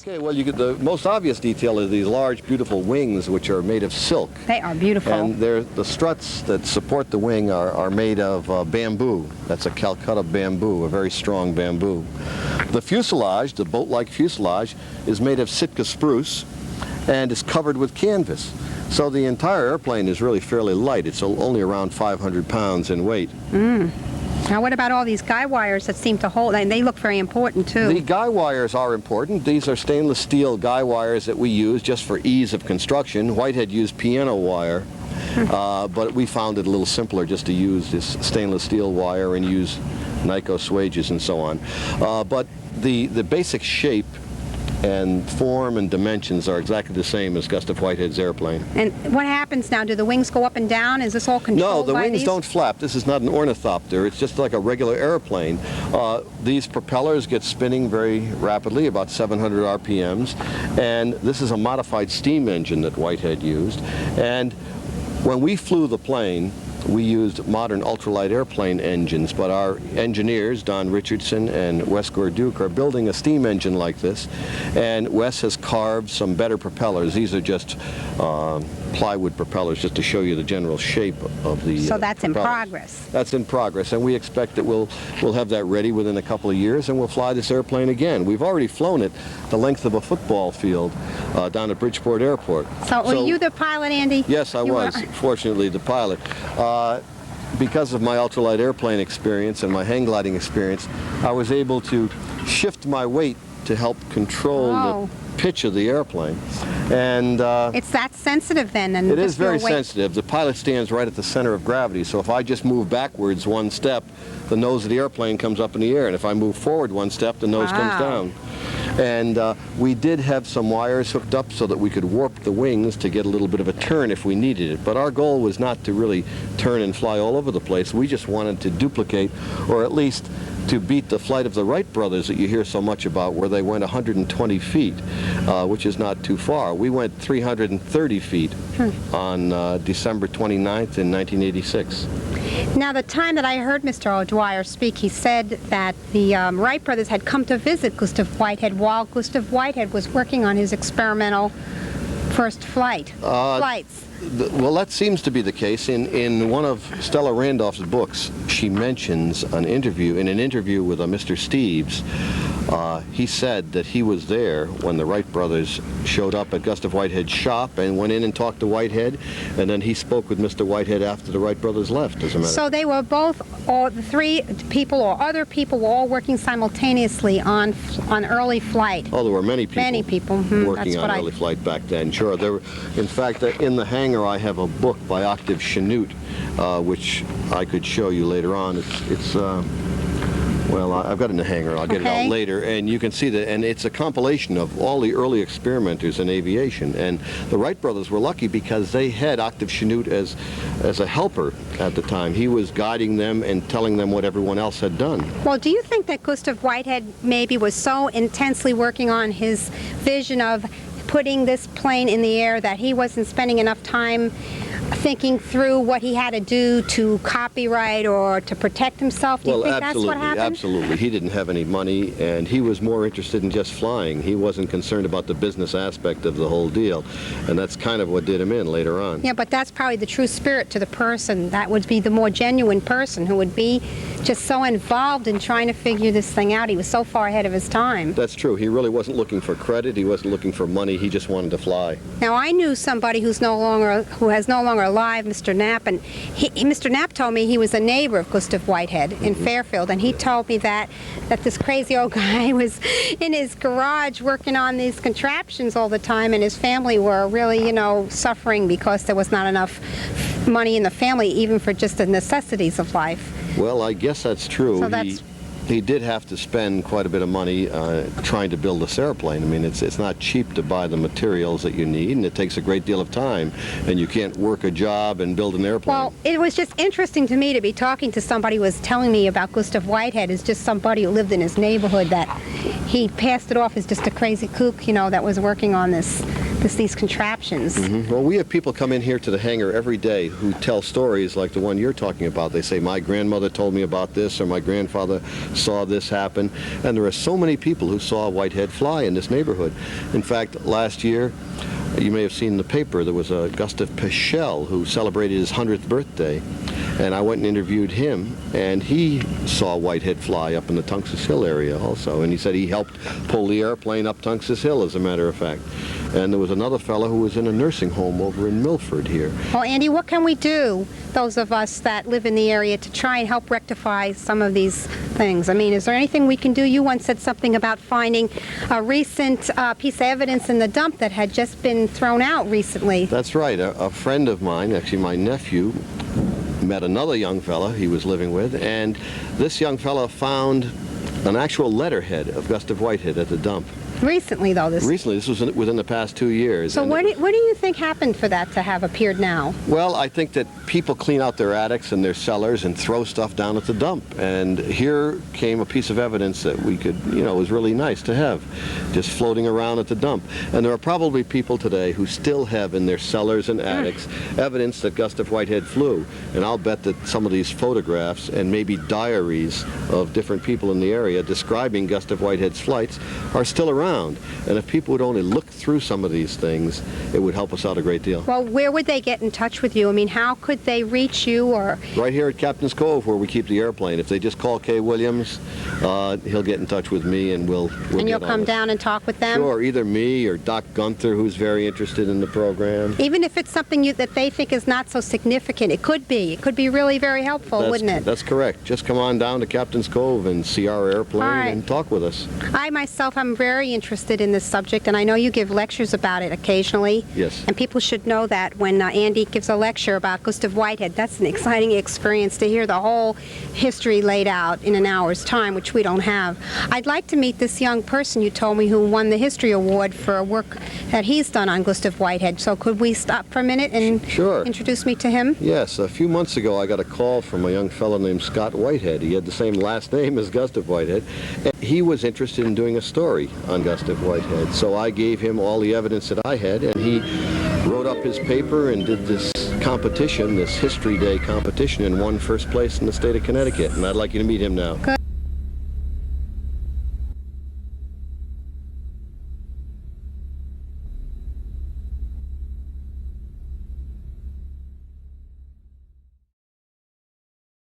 Okay, well, the most obvious detail is these large, beautiful wings, which are made of silk. They are beautiful. And the struts that support the wing are made of bamboo. That's a Calcutta bamboo, a very strong bamboo. The fuselage, the boat-like fuselage, is made of Sitka spruce and is covered with canvas. So the entire airplane is really fairly light. It's only around 500 pounds in weight. Now what about all these guy wires that seem to hold, and they look very important too. The guy wires are important. These are stainless steel guy wires that we use just for ease of construction. Whitehead used piano wire, but we found it a little simpler just to use this stainless steel wire and use Nyko swages and so on. But the basic shape and form and dimensions are exactly the same as Gustave Whitehead's airplane. And what happens now? Do the wings go up and down? Is this all controlled by No, the wings these? don't flap. This is not an ornithopter. It's just like a regular airplane. These propellers get spinning very rapidly, about 700 RPMs, and this is a modified steam engine that Whitehead used. And when we flew the plane, we used modern ultralight airplane engines, but our engineers, Don Richardson and Wes Gorduke, are building a steam engine like this, and Wes has carved some better propellers. These are just plywood propellers, just to show you the general shape of the So that's propellers. in progress. That's in progress, and we expect that we'll have that ready within a couple of years, and we'll fly this airplane again. We've already flown it the length of a football field down at Bridgeport Airport. So were you the pilot, Andy? Yes, I was, fortunately, the pilot. Because of my ultralight airplane experience and my hang gliding experience, I was able to shift my weight to help control the pitch of the airplane. And it's that sensitive then? And it is very sensitive. The pilot stands right at the center of gravity, so if I just move backwards one step, the nose of the airplane comes up in the air, and if I move forward one step, the nose comes down. And we did have some wires hooked up so that we could warp the wings to get a little bit of a turn if we needed it. But our goal was not to really turn and fly all over the place. We just wanted to duplicate, or at least to beat the flight of the Wright brothers that you hear so much about, where they went 120 feet, which is not too far. We went 330 feet on December 29th in 1986. Now, the time that I heard Mr. O'Dwyer speak, he said that the Wright brothers had come to visit Gustave Whitehead while Gustave Whitehead was working on his experimental first flights. Well, that seems to be the case. In one of Stella Randolph's books, she mentions an interview with Mr. Steves. He said that he was there when the Wright brothers showed up at Gustave Whitehead's shop and went in and talked to Whitehead, and then he spoke with Mr. Whitehead after the Wright brothers left, as a matter. So they were both, or the three people or other people were all working simultaneously on early flight. Oh, there were many people. Many people. Working on early flight back then. Sure. There were, in fact, in the hangar I have a book by Octave Chanute, which I could show you later on. Well, I've got it in the hangar. I'll get it out later. And you can see that, and it's a compilation of all the early experimenters in aviation. And the Wright brothers were lucky because they had Octave Chanute as a helper at the time. He was guiding them and telling them what everyone else had done. Well, do you think that Gustave Whitehead maybe was so intensely working on his vision of putting this plane in the air, that he wasn't spending enough time thinking through what he had to do to copyright or to protect himself? Do you think that's what happened? Absolutely. He didn't have any money, and he was more interested in just flying. He wasn't concerned about the business aspect of the whole deal, and that's kind of what did him in later on. Yeah, but that's probably the true spirit to the person. That would be the more genuine person who would be just so involved in trying to figure this thing out. He was so far ahead of his time. That's true. He really wasn't looking for credit. He wasn't looking for money. He just wanted to fly. Now, I knew somebody who has no longer alive, Mr. Knapp, and Mr. Knapp told me he was a neighbor of Gustave Whitehead in Fairfield, and he told me that this crazy old guy was in his garage working on these contraptions all the time, and his family were really, suffering because there was not enough money in the family even for just the necessities of life. Well, I guess that's true. So that's... He did have to spend quite a bit of money trying to build this airplane. I mean, it's not cheap to buy the materials that you need, and it takes a great deal of time, and you can't work a job and build an airplane. Well, it was just interesting to me to be talking to somebody who was telling me about Gustave Whitehead as just somebody who lived in his neighborhood, that he passed it off as just a crazy kook, that was working on these contraptions. Well, we have people come in here to the hangar every day who tell stories like the one you're talking about. They say, my grandmother told me about this, or my grandfather saw this happen. And there are so many people who saw Whitehead fly in this neighborhood. In fact, last year, you may have seen in the paper, there was a Gustave Pichel who celebrated his 100th birthday. And I went and interviewed him, and he saw Whitehead fly up in the Tunxus Hill area also. And he said he helped pull the airplane up Tunxus Hill, as a matter of fact. And there was another fellow who was in a nursing home over in Milford here. Well, Andy, what can we do, those of us that live in the area, to try and help rectify some of these things? I mean, is there anything we can do? You once said something about finding a recent piece of evidence in the dump that had just been thrown out recently. That's right. A friend of mine, actually my nephew, met another young fella he was living with, and this young fella found an actual letterhead of Gustave Whitehead at the dump. Recently, though, Recently, this was within the past 2 years. So what do you think happened for that to have appeared now? Well, I think that people clean out their attics and their cellars and throw stuff down at the dump. And here came a piece of evidence that we could, was really nice to have, just floating around at the dump. And there are probably people today who still have in their cellars and attics evidence that Gustave Whitehead flew. And I'll bet that some of these photographs and maybe diaries of different people in the area describing Gustave Whitehead's flights are still around. And if people would only look through some of these things, it would help us out a great deal. Well, where would they get in touch with you? I mean, how could they reach you? Or right here at Captain's Cove, where we keep the airplane. If they just call Kay Williams, he'll get in touch with me, and we'll and you'll come down and talk with them? Sure, either me or Doc Gunther, who's very interested in the program. Even if it's something that they think is not so significant, it could be. It could be really very helpful, wouldn't it? That's correct. Just come on down to Captain's Cove and see our airplane and talk with us. I myself am very interested in this subject, and I know you give lectures about it occasionally. Yes. And people should know that when Andy gives a lecture about Gustave Whitehead, that's an exciting experience to hear the whole history laid out in an hour's time, which we don't have. I'd like to meet this young person you told me who won the History Award for work that he's done on Gustave Whitehead. So could we stop for a minute and introduce me to him? Yes. A few months ago, I got a call from a young fellow named Scott Whitehead. He had the same last name as Gustave Whitehead. And he was interested in doing a story on Gustave Whitehead. So I gave him all the evidence that I had, and he wrote up his paper and did this competition, this History Day competition, and won first place in the state of Connecticut. And I'd like you to meet him now. Good.